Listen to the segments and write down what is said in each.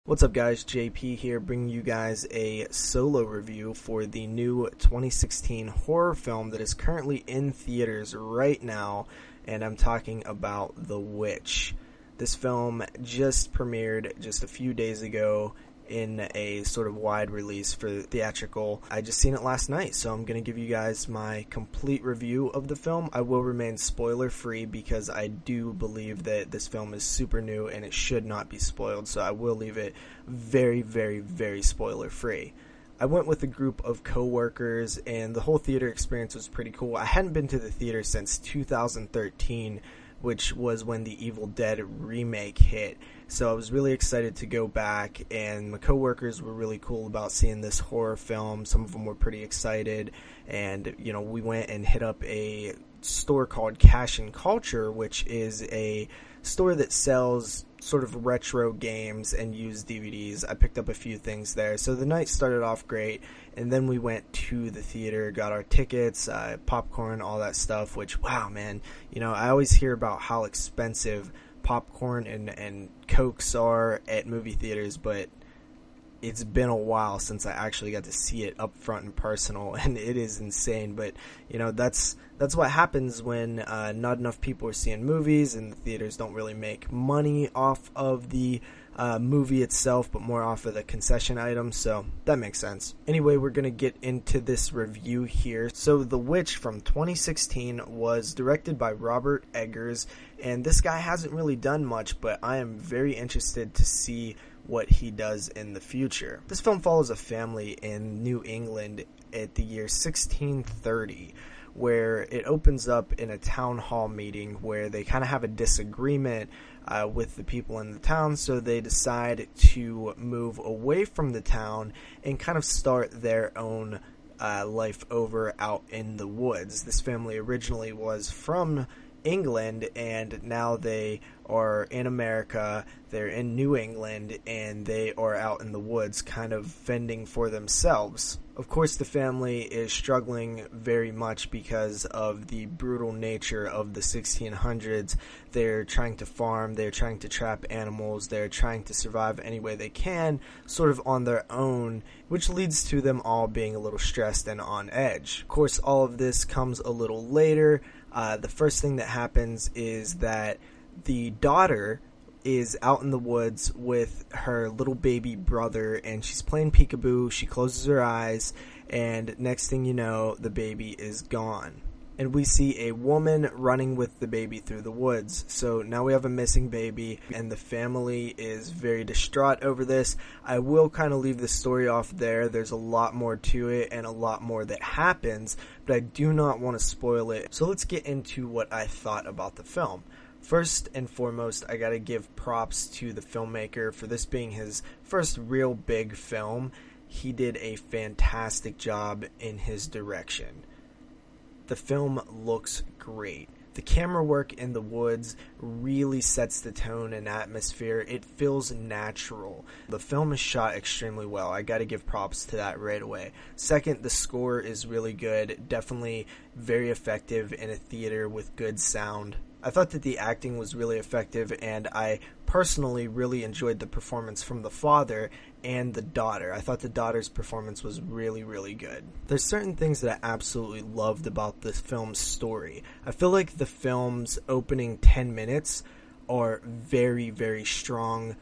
What's up guys, JP here bringing you guys a solo review for the new 2016 horror film that is currently in theaters right now, and I'm talking about The Witch. This film just premiered just a few days ago in a sort of wide release for theatrical. I just seen it last night, so I'm going to give you guys my complete review of the film. I will remain spoiler free because I do believe that this film is super new and it should not be spoiled, so I will leave it very, very, very spoiler free. I went with a group of co-workers and the whole theater experience was pretty cool. I hadn't been to the theater since 2013, which was when the Evil Dead remake hit. So I was really excited to go back, and my coworkers were really cool about seeing this horror film. Some of them were pretty excited, and we went and hit up a store called Cash and Culture, which is a store that sells sort of retro games and used DVDs. I picked up a few things there. So the night started off great, and then we went to the theater, got our tickets, popcorn, all that stuff, which, wow, man, I always hear about how expensive popcorn and Cokes are at movie theaters, but it's been a while since I actually got to see it up front and personal, and it is insane. But that's what happens when not enough people are seeing movies, and the theaters don't really make money off of the movie itself, but more off of the concession items, so that makes sense. Anyway, we're going to get into this review here. So The Witch from 2016 was directed by Robert Eggers, and this guy hasn't really done much, but I am very interested to see what he does in the future. This film follows a family in New England at the year 1630, where it opens up in a town hall meeting where they kind of have a disagreement with the people in the town, so they decide to move away from the town and kind of start their own life over out in the woods. This family originally was from England, and now they are in America. They're in New England, and they are out in the woods kind of fending for themselves. Of course, the family is struggling very much because of the brutal nature of the 1600s. They're trying to farm, they're trying to trap animals, they're trying to survive any way they can, sort of on their own, which leads to them all being a little stressed and on edge. Of course, all of this comes a little later. The first thing that happens is that the daughter is out in the woods with her little baby brother, and she's playing peekaboo. She closes her eyes, and next thing you know, the baby is gone. And we see a woman running with the baby through the woods. So now we have a missing baby, and the family is very distraught over this. I will kind of leave the story off there. There's a lot more to it and a lot more that happens, but I do not want to spoil it. So let's get into what I thought about the film. First and foremost, I gotta give props to the filmmaker for this being his first real big film. He did a fantastic job in his direction. The film looks great. The camera work in the woods really sets the tone and atmosphere. It feels natural. The film is shot extremely well. I gotta give props to that right away. Second, the score is really good. Definitely very effective in a theater with good sound. I thought that the acting was really effective, and I personally really enjoyed the performance from the father and the daughter. I thought the daughter's performance was really, really good. There's certain things that I absolutely loved about this film's story. I feel like the film's opening 10 minutes are very, very strong,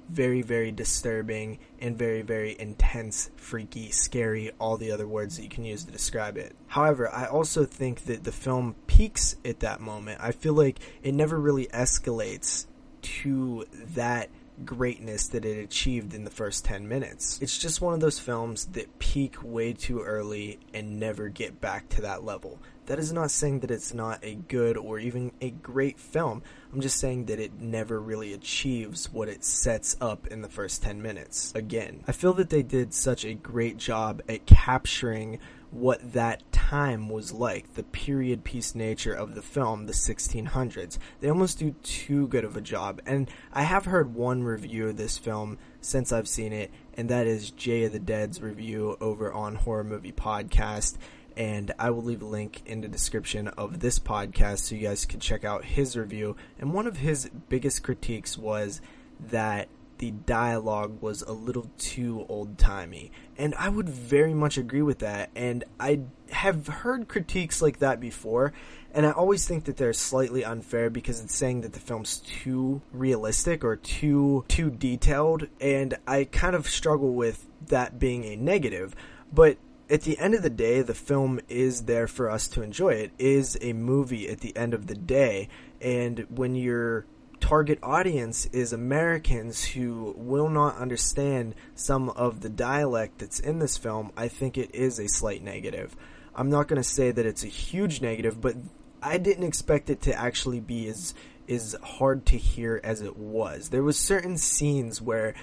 very, very disturbing, and very, very intense, freaky, scary, all the other words that you can use to describe it. However, I also think that the film peaks at that moment. I feel like it never really escalates to that greatness that it achieved in the first 10 minutes. It's just one of those films that peak way too early and never get back to that level. That is not saying that it's not a good or even a great film. I'm just saying that it never really achieves what it sets up in the first 10 minutes. Again, I feel that they did such a great job at capturing what that time was like, the period piece nature of the film, the 1600s. They almost do too good of a job, and I have heard one review of this film since I've seen it, and that is Jay of the Dead's review over on Horror Movie Podcast, and I will leave a link in the description of this podcast so you guys can check out his review. And one of his biggest critiques was that the dialogue was a little too old-timey. And I would very much agree with that. And I have heard critiques like that before, and I always think that they're slightly unfair because it's saying that the film's too realistic or too detailed, and I kind of struggle with that being a negative. But at the end of the day, the film is there for us to enjoy. It is a movie at the end of the day, and when your target audience is Americans who will not understand some of the dialect that's in this film, I think it is a slight negative. I'm not going to say that it's a huge negative, but I didn't expect it to actually be as hard to hear as it was. There was certain scenes where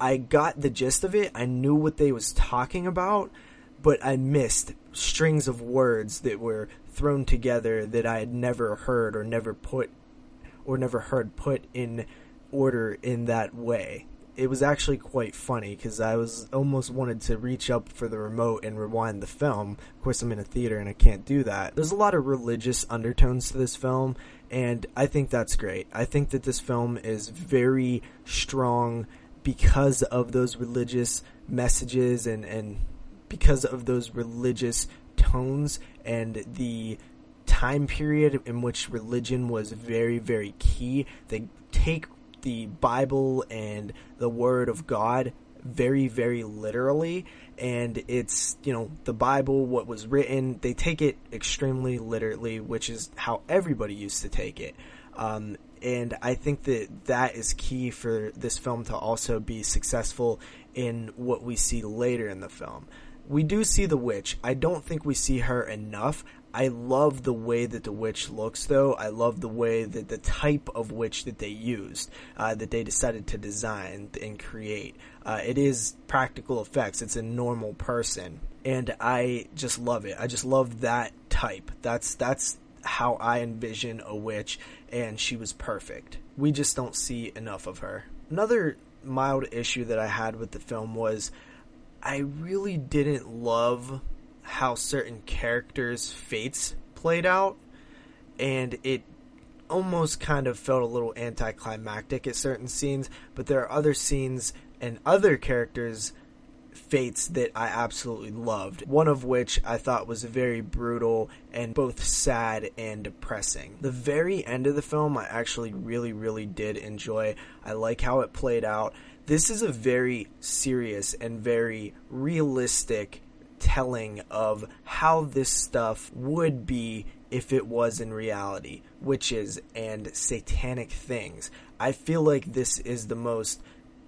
I got the gist of it, I knew what they was talking about, but I missed strings of words that were thrown together that I had never heard or never heard put in order in that way. It was actually quite funny because I was almost wanted to reach up for the remote and rewind the film. Of course, I'm in a theater and I can't do that. There's a lot of religious undertones to this film, and I think that's great. I think that this film is very strong because of those religious messages and because of those religious tones and the time period in which religion was very, very key. They take the Bible and the Word of God very, very literally, and it's, the Bible, what was written, they take it extremely literally, which is how everybody used to take it. And I think that is key for this film to also be successful in what we see later in the film. We do see the witch. I don't think we see her enough. I love the way that the witch looks, though. I love the way that the type of witch that they used, that they decided to design and create. It is practical effects. It's a normal person. And I just love it. I just love that type. That's how I envision a witch, and she was perfect. We just don't see enough of her. Another mild issue that I had with the film was I really didn't love how certain characters' fates played out, and it almost kind of felt a little anticlimactic at certain scenes, but there are other scenes and other characters' fates that I absolutely loved, one of which I thought was very brutal and both sad and depressing. The very end of the film I actually really, really did enjoy. I like how it played out. This is a very serious and very realistic telling of how this stuff would be if it was in reality, witches and satanic things. I feel like this is the most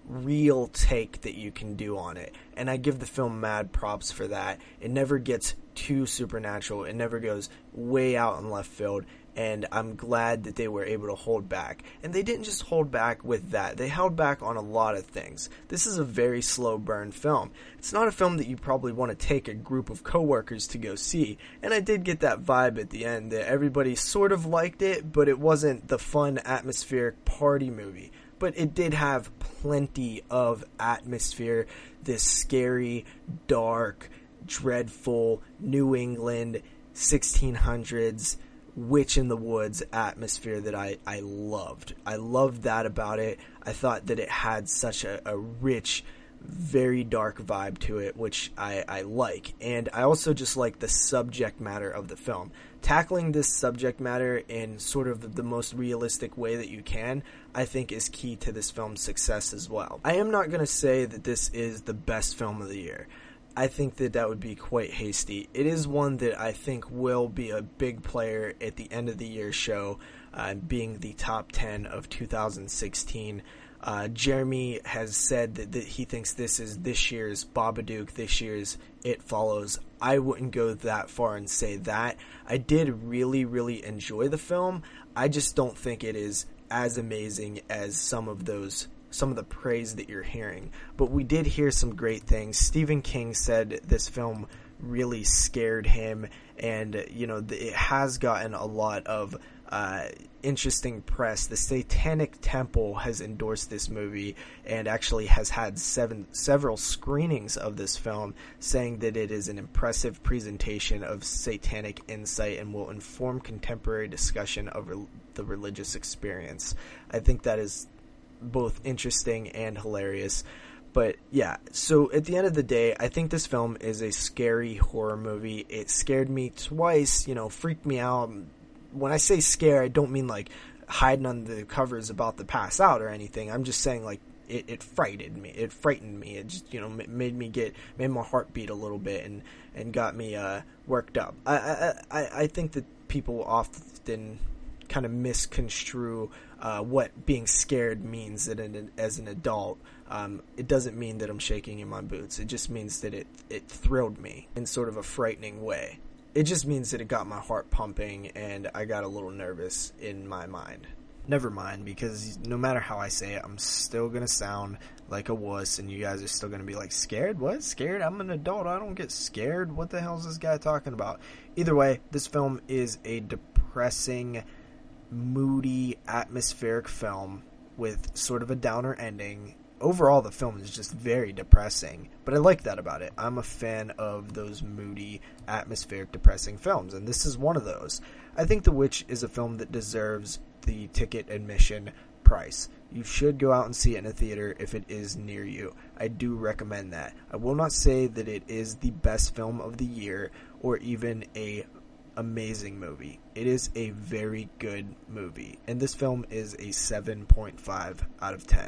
real take that you can do on it, and I give the film mad props for that. It never gets too supernatural, it never goes way out in left field, and I'm glad that they were able to hold back. And they didn't just hold back with that, they held back on a lot of things. This is a very slow burn film. It's not a film that you probably want to take a group of coworkers to go see, and I did get that vibe at the end that everybody sort of liked it, but it wasn't the fun atmospheric party movie. But it did have plenty of atmosphere, this scary, dark, dreadful New England 1600s witch in the woods atmosphere that I loved. I loved that about it. I thought that it had such a rich, very dark vibe to it, which I like. And I also just like the subject matter of the film. Tackling this subject matter in sort of the most realistic way that you can, I think is key to this film's success as well. I am not going to say that this is the best film of the year. I think that would be quite hasty. It is one that I think will be a big player at the end of the year show, being the top 10 of 2016. Jeremy has said that he thinks this is this year's Babadook, this year's It Follows. I wouldn't go that far and say that. I did really, really enjoy the film. I just don't think it is as amazing as some of the praise that you're hearing. But we did hear some great things. Stephen King said this film really scared him, and it has gotten a lot of interesting press. The Satanic Temple has endorsed this movie and actually has had several screenings of this film, saying that it is an impressive presentation of satanic insight and will inform contemporary discussion of the religious experience. I think that is both interesting and hilarious. But yeah, so at the end of the day, I think this film is a scary horror movie. It scared me twice, freaked me out. When I say scare, I don't mean like hiding under the covers about to pass out or anything. I'm just saying like it frightened me. It frightened me. It just made my heart beat a little bit and got me worked up. I think that people often kind of misconstrue what being scared means as an adult. It doesn't mean that I'm shaking in my boots. It just means that it thrilled me in sort of a frightening way. It just means that it got my heart pumping and I got a little nervous in my mind. Never mind, because no matter how I say it, I'm still going to sound like a wuss, and you guys are still going to be like, scared? What? Scared? I'm an adult. I don't get scared. What the hell is this guy talking about? Either way, this film is a depressing, moody, atmospheric film with sort of a downer ending. Overall, the film is just very depressing, but I like that about it. I'm a fan of those moody, atmospheric, depressing films, and this is one of those. I think The Witch is a film that deserves the ticket admission price. You should go out and see it in a theater if it is near you. I do recommend that. I will not say that it is the best film of the year or even a amazing movie. It is a very good movie, and this film is a 7.5 out of 10.